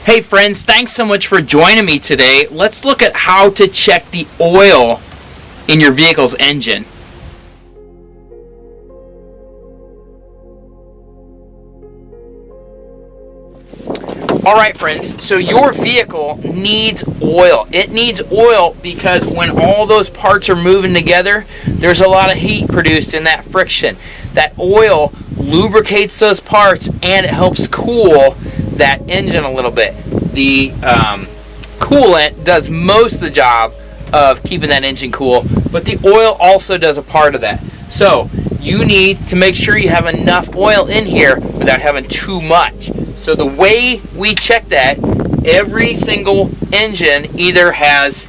Hey friends, thanks so much for joining me today. Let's look at how to check the oil in your vehicle's engine. Alright friends, so your vehicle needs oil. It needs oil because when all those parts are moving together, there's a lot of heat produced in that friction. That oil lubricates those parts and it helps cool that engine a little bit. The coolant does most of the job of keeping that engine cool, but the oil also does a part of that. So you need to make sure you have enough oil in here without having too much. So the way we check that, every single engine either has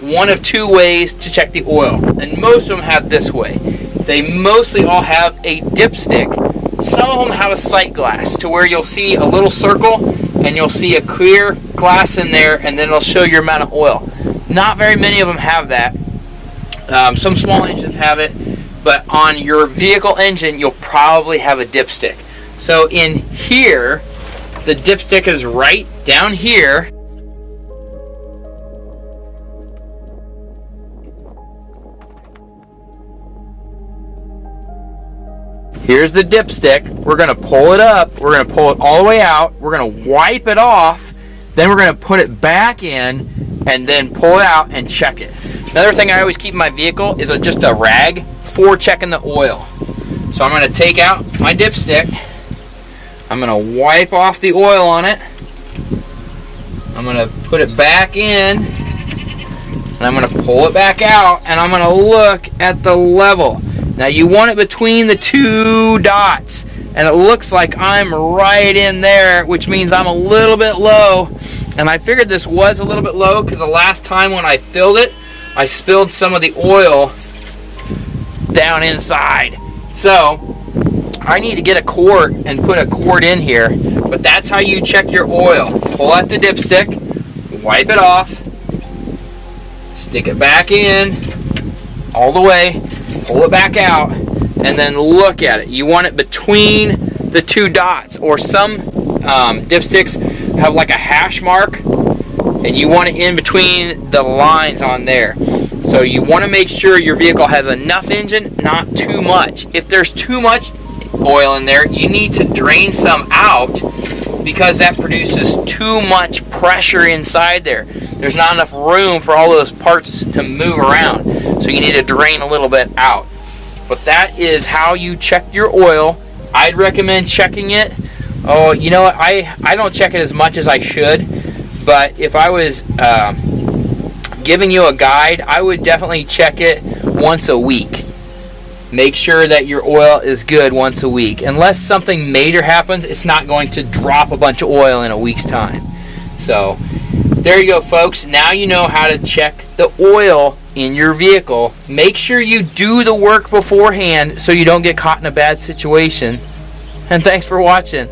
one of two ways to check the oil, and most of them have this way. They mostly all have a dipstick. Some of them have a sight glass to where you'll see a little circle and you'll see a clear glass in there, and then it'll show your amount of oil. Not very many of them have that. Some small engines have it, but on your vehicle engine you'll probably have a dipstick. So in here, the dipstick is right down here. Here's the dipstick. We're going to pull it up. We're going to pull it all the way out. We're going to wipe it off. Then we're going to put it back in and then pull it out and check it. Another thing I always keep in my vehicle is just a rag for checking the oil. So I'm going to take out my dipstick. I'm going to wipe off the oil on it. I'm going to put it back in. And I'm going to pull it back out. And I'm going to look at the level. Now you want it between the two dots, and it looks like I'm right in there, which means I'm a little bit low. And I figured this was a little bit low because the last time when I filled it, I spilled some of the oil down inside. So I need to get a quart and put a quart in here, but that's how you check your oil. Pull out the dipstick, wipe it off, stick it back in all the way, pull it back out, and then look at it. You want it between the two dots, or some dipsticks have like a hash mark, and you want it in between the lines on there. So you want to make sure your vehicle has enough engine, not too much. If there's too much oil in there, you need to drain some out because that produces too much pressure inside there. There's not enough room for all those parts to move around. So you need to drain a little bit out. But that is how you check your oil. I'd recommend checking it. Oh, you know what? I don't check it as much as I should. But if I was giving you a guide, I would definitely check it once a week. Make sure that your oil is good once a week. Unless something major happens, it's not going to drop a bunch of oil in a week's time. So there you go, folks. Now you know how to check the oil in your vehicle. Make sure you do the work beforehand so you don't get caught in a bad situation. And thanks for watching.